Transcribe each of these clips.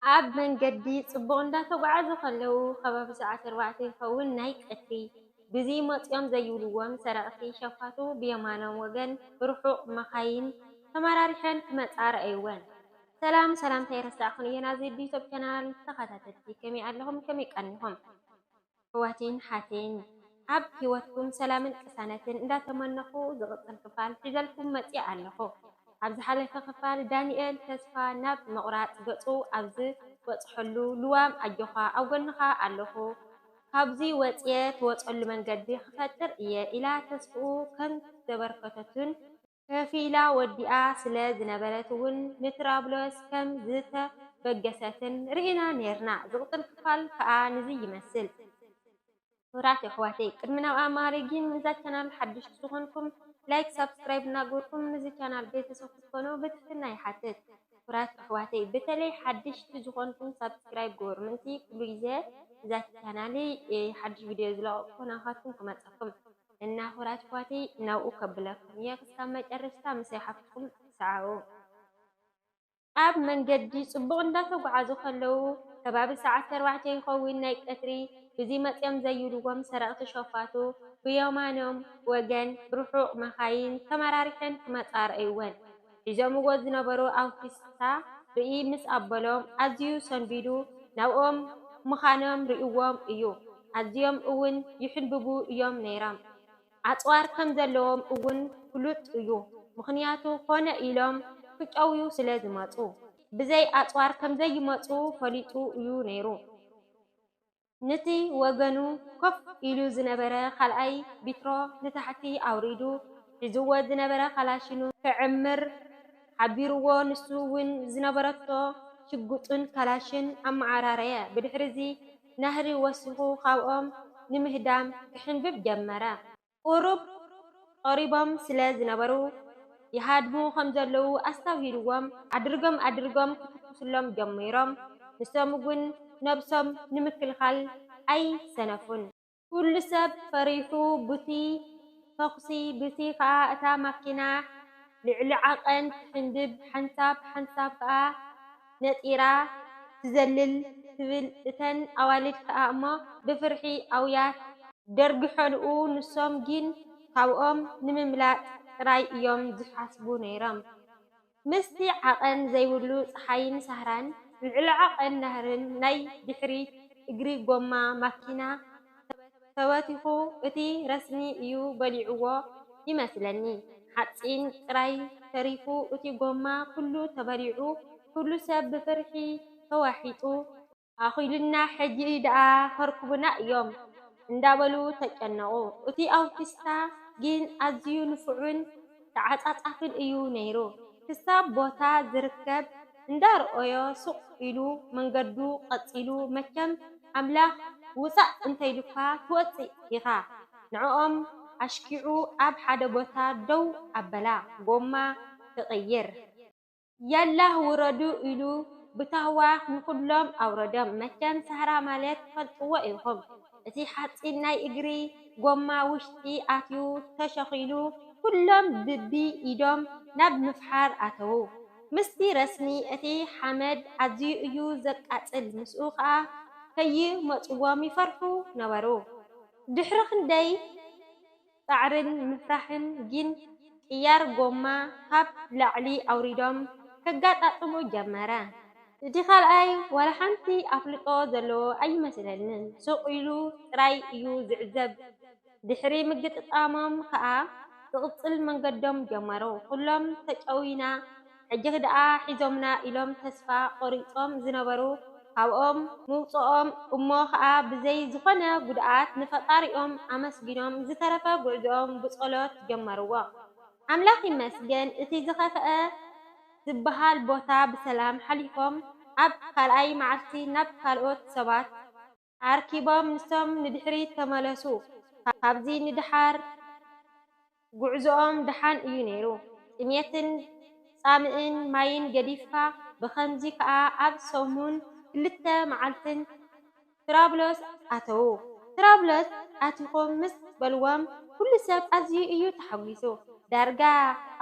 ኣብ መንገዲ ጽቡቕ እንዳተጓዓዙ ከለዉ ከባቢ ሰዓት 4 ይኸውን ናይ ቀትሪ ግዜ መጺኦም ዘይብልዎም ሰረቕቲ ሸፋቱ ብየማኖም ወገን ብርሑቕ መኻይን ተመራሪሐን ክመጻ ረኣይወን። ሰላም ሰላምታ ይረሳዕኹን እየ ናዚ ዩቱብ ቻናል ተኸታተልቲ ከመይ ኣለኹም ከመይ ቀኒኹም ኣሕዋተይን ሓተይን ኣብ ሂወትኩም ሰላምን ቅሳነትን እንዳተመነኹ ዝቕፅል ክፋል ሒዘልኩም መፂእ ኣለኹ። ኣብ ዝሓለፈ ክፋል ዳንኤል ተስፋ ናብ ምቑራፅ ገፁ ኣብ ዝበፅሐሉ ልዋም ኣጆኻ ኣብ ጎንኻ ኣለኹ ካብዚ ወፅየ ትወፀሉ መንገዲ ክፈጥር እየ ኢላ ተስፍኡ ከም ዘበርከተቱን ከፊላ ወዲኣ ስለ ዝነበረት እውን ንትራብሎስ ከም ዝተበገሰትን ርኢና ነርና። ዝቕፅል ክፋል ከዓ ንዚ ይመስል። ክቡራት ኣሕዋተይ ቅድሚ ናብ ኣማርጊን ንዛ ቻናል ሓድሽቲ ዝኾንኩም ላይክ ሰብስክራይብ እናገበርኩም ነዚ ቻናል ቤተሰብ ክትኮኑ ብትሕትና ይሓትት። ክቡራት ኣሕዋተይ በተለይ ሓድሽቲ ዝኾንኩም ሰብስክራይብ ገበሩ ምንቲ ኩሉ ግዜ እዛ ቻናል ሓድሽ ቪድዮ ዝለቐቁ ናኻትኩም ክመፀኩም እና ክቡራት ኣሕዋተይ ናብኡ ከብለኩም እየ። ክሳብ መጨረሻ ምስይ ሓፍትኩም ሰዓቡ። ኣብ መንገዲ ጽቡቕ እንዳተጓዓዙ ከለዉ ከባቢ ሰዓት 4 ይኸውን ናይ ቀትሪ ብዚ መጺኦም ዘይብልዎም ሰረቕቲ ሸፋቱ ብየማኖም ወገን ብርሑቕ መኻይን ተመራሪሐን ክመጻ ረኣይወን። ሒዞምዎ ዝነበሩ ኣውቲስታ ርኢ ምስ ኣበሎም ኣዝዩ ሰንቢዱ ናብኦም ምዃኖም ርእዎም እዩ። ኣዝዮም እውን ይሕንብቡ እዮም ነይሮም። ኣጽዋር ከም ዘለዎም እውን ፍሉጥ እዩ። ምኽንያቱ ኮነ ኢሎም ክጨውዩ ስለ ዝመጹ ብዘይ ኣጽዋር ከም ዘይመጹ ፈሊጡ እዩ ነይሩ። ነቲ ወገኑ ኮፍ ኢሉ ዝነበረ ካልኣይ ቢትሮ ንታሕቲ ኣውሪዱ ሒዝዎ ዝነበረ ካላሽኑ ክዕምር ሓቢርዎ ንሱ እውን ዝነበረቶ ሽጉጥን ካላሽን ኣመዓራረየ። ብድሕሪዚ ናህሪ ወሲኹ ካብኦም ንምህዳም ክሕንብብ ጀመረ። ቁሩብ ቀሪቦም ስለ ዝነበሩ ይሃድሙ ከም ዘለዉ ኣስታውሂልዎም ኣድርጎም ክትኩስሎም ጀሚሮም። ንሶም እውን ነብሶም ንምክልኻል ኣይሰነፉን። ኩሉ ሰብ ፈሪሑ ብቲ ተኹሲ በቲ ከዓ እታ ማኪና ልዕሊ ዓቐን ትሕንብብ ሓንሳብ ከዓ ነጢራ ትዘልል ትብል እተን ኣዋልድ ከዓ እሞ ብፍርሒ ኣውያት ደርጊሖንኡ ንሶም ግን ካብኦም ንምምላጥ ጥራይ እዮም ዝሓስቡ ነይሮም። ምስቲ ዓቐን ዘይብሉ ፀሓይን ሳህራን ልዕሊ ዓቐን ነህርን ናይ ድሕሪት እግሪ ጎማ ማኪና ተበቲኹ እቲ ረስኒ እዩ በሊዕዎ ይመስለኒ። ሓፂን ጥራይ ተሪፉ እቲ ጎማ ኩሉ ተበሊዑ ኩሉ ሰብ ብፍርሒ ተዋሒጡ ኣኺሉና ሕጂ ደኣ ከርክቡና እዮም እንዳበሉ ተጨነቑ። እቲ ኣውቲስታ ግን ኣዝዩ ንፉዕን ተዓፃፃፍን እዩ ነይሩ። ክሳብ ቦታ ዝርከብ እንዳርአዮ ሱቕ ኢሉ መንገዱ ቀፂሉ መቸም ኣምላኽ ውፃእ እንተይሉካ ትወፅእ ኢኻ ንዕኦም ኣሽኪዑ ኣብ ሓደ ቦታ ደው ኣበላ ጎማ ክቕይር ያላህ ውረዱ ኢሉ ብታህዋኽ ንኩሎም ኣውረዶም። መቸም ሳህራ ማለት ትፈልጥዎ ኢኹም እቲ ሓፂን ናይ እግሪ ጎማ ውሽጢ ኣትዩ ተሸኺሉ ኩሎም ብቢ ኢዶም ናብ ምፍሓር ኣተዉ። ምስቲ ረስኒ እቲ ሓመድ ኣዝዩ እዩ ዘቃፅል። ምስኡ ከዓ ከይመፅዎም ይፈርሑ ነበሩ። ድሕሪ ክንደይ ፃዕርን ምፍራሕን ግን ቅያር ጎማ ካብ ላዕሊ ኣውሪዶም ከጋጣጥሙ ጀመረ። እቲ ካልኣይ ዋላ ሓንቲ ኣፍልጦ ዘለዎ ኣይመስለንን። ሱቕ ኢሉ ጥራይ እዩ ዝዕዘብ። ድሕሪ ምግጥጣሞም ከዓ ዝቕፅል መንገዶም ጀመሩ። ኩሎም ተጨዊና ሕጂ ደኣ ሒዞምና ኢሎም ተስፋ ቆሪፆም ዝነበሩ ካብኦም ምውፅኦም እሞ ከዓ ብዘይ ዝኾነ ጉድኣት ንፈጣሪኦም ኣመስጊኖም ዝተረፈ ጉዕዞኦም ብጸሎት ጀመርዎ። ኣምላኽ ይመስገን እቲ ዝኸፍአ ዝበሃል ቦታ ብሰላም ሓሊፎም ኣብ ካልኣይ መዓልቲ ናብ ካልኦት ሰባት ኣርኪቦም ንሶም ንድሕሪት ተመለሱ። ካብዚ ንድሓር ጉዕዞኦም ደሓን እዩ ነይሩ። ጥሜትን ጻምእን ማይን ገዲፍካ ብኸምዚ ከዓ ኣብ ሰሙን 2 መዓልትን ትራብሎስ ኣተዉ። ትራብሎስ ኣቲኹም ምስ በልዎም ኩሉ ሰብ ኣዝዩ እዩ ተሓጒሱ። ዳርጋ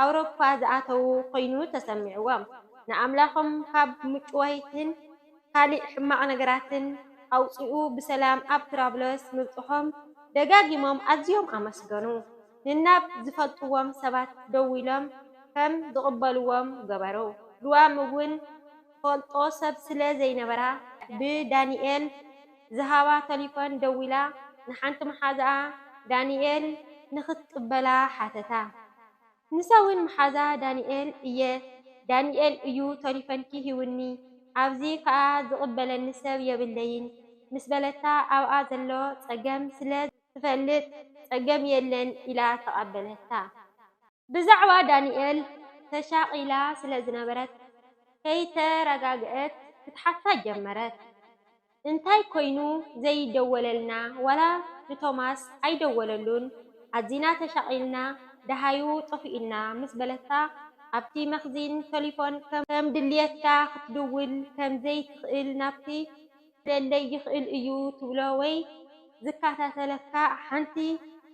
ኣውሮፓ ዝኣተዉ ኮይኑ ተሰሚዕዎም። ንኣምላኾም ካብ ምጭዋይትን ካልእ ሕማቕ ነገራትን ኣውፂኡ ብሰላም ኣብ ትራብለስ ምብፅሖም ደጋጊሞም ኣዝዮም ኣመስገኑ። ንናብ ዝፈልጥዎም ሰባት ደው ኢሎም ከም ዝቕበልዎም ገበሩ። ልዋም እውን ፈልጦ ሰብ ስለ ዘይነበራ ብዳኒኤል ዝሃባ ቴሌፎን ደው ኢላ ንሓንቲ መሓዛኣ ዳኒኤል ንኽትቅበላ ሓተታ። ንሳ እውን መሓዛ ዳኒኤል እዩ ቴሌፎንኪ ሂቡኒ ኣብዚ ከዓ ዝቕበለኒ ሰብ የብለይን ምስ በለታ ኣብኣ ዘሎ ፀገም ስለ ትፈልጥ ፀገም የለን ኢላ ተቐበለታ። ብዛዕባ ዳኒኤል ተሻቒላ ስለ ዝነበረት ከይተረጋግአት ክትሓታ ጀመረት። እንታይ ኮይኑ ዘይደወለልና ዋላ ንቶማስ ኣይደወለሉን ኣዚና ተሻቒልና ደሃዩ ጠፊኡና ምስ በለታ ኣብቲ መኽዚን ቴሌፎን ከም ድልየትካ ክትድውል ከምዘይትኽእል ናብቲ ክደለይ ይኽእል እዩ ትብሎ ወይ ዝከታተለካ ሓንቲ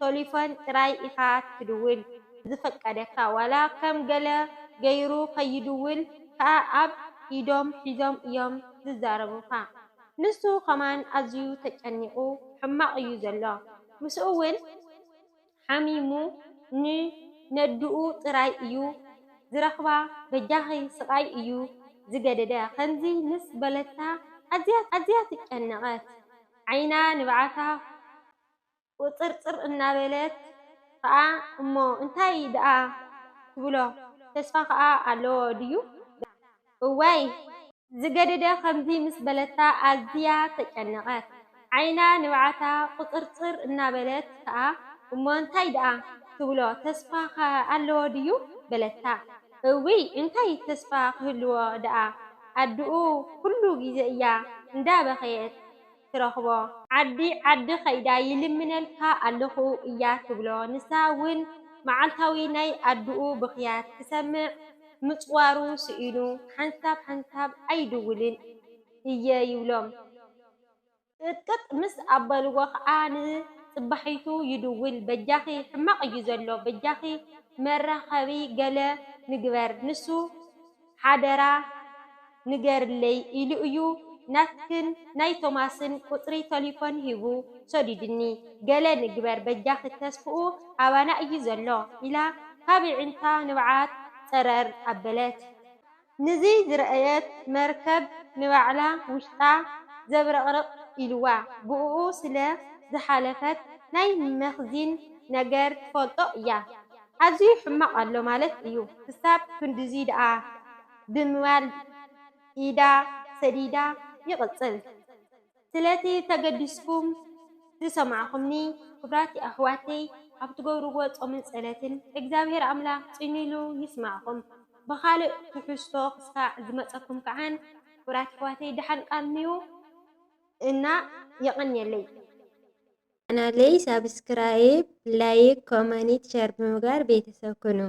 ቴሌፎን ጥራይ ኢኻ ትድውል ዝፈቀደካ ዋላ ከም ገለ ገይሩ ከይድውል ከዓ ኣብ ኢዶም ሒዞም እዮም ዝዛረቡካ። ንሱ ኸማን ኣዝዩ ተጨኒቑ ሕማቕ እዩ ዘሎ። ምስኡ እውን ሓሚሙ ነድኡ ጥራይ እዩ ዝረኽባ በጃኺ ስቓይ እዩ ዝገደደ። ከምዚ ምስ በለታ ኣዝያ ትጨነቐት። ዓይና ንባዓታ ቁፅርፅር እናበለት ከዓ እሞ እንታይ ደኣ ትብሎ ተስፋ ከዓ ኣለዎ ድዩ? እዋይ ዝገደደ ከምዚ ምስ በለታ ኣዝያ ተጨነቐት። ዓይና ንባዓታ ቁፅርፅር እናበለት ከዓ እሞ እንታይ ደኣ ትብሎ ተስፋ ኣለዎ ድዩ በለታ። እዊ እንታይ ተስፋ ክህልዎ ደኣ ኣድኡ ኩሉ ግዜ እያ እንዳበኸየት ትረኽቦ። ዓዲ ኸይዳ ይልምነልካ ኣለኹ እያ ትብሎ። ንሳ እውን መዓልታዊ ናይ ኣድኡ ብኽያት ክሰምዕ ምፅዋሩ ስኢኑ ሓንሳብ ኣይድውልን እየ ይብሎም። ቅጥቅጥ ምስ ኣበልዎ ከዓ ንፅባሒቱ ይድውል። በጃኺ ሕማቕ እዩ ዘሎ በጃኺ መራኸቢ ገለ ንግበር ንሱ ሓደራ ንገርለይ ኢሉ እዩ ናትክን ናይ ቶማስን ቁፅሪ ቴሌፎን ሂቡ ሰዲድኒ ገለ ንግበር በጃኺ ተስፍኡ ኣባና እዩ ዘሎ ኢላ ካቢዕንታ ንበዓት ፀረር ኣበለት። ንዚ ዝረአየት መርከብ ንባዕላ ውሽጣ ዘብረቕርቕ ኢልዋ ብኡኡ ስለ ዝሓለፈት ናይ መኽዚን ነገር ትፈልጦ እያ። ኣዝዩ ሕማቕ ኣሎ ማለት እዩ። ክሳብ ክንድዚ ደኣ ብምባል ኢዳ ሰዲዳ ይቕፅል። ስለቲ ተገዲስኩም ዝሰማዕኹምኒ ክብራቲ ኣሕዋተይ ኣብ ትገብርዎ ጾምን ጸለትን እግዚአብሔር ኣምላኽ ጽኒሉ ይስማዕኹም። ብኻልእ ትሕዝቶ ክሳዕ ዝመጸኩም ከዓን ክብራቲ ኣሕዋተይ ድሓን ቃልሚዩ እና የቐንየለይ ቻናለይ ሳብስክራይብ፣ ላይክ፣ ኮመንት፣ ሸር ብምግባር ቤተሰብ ኩኑ።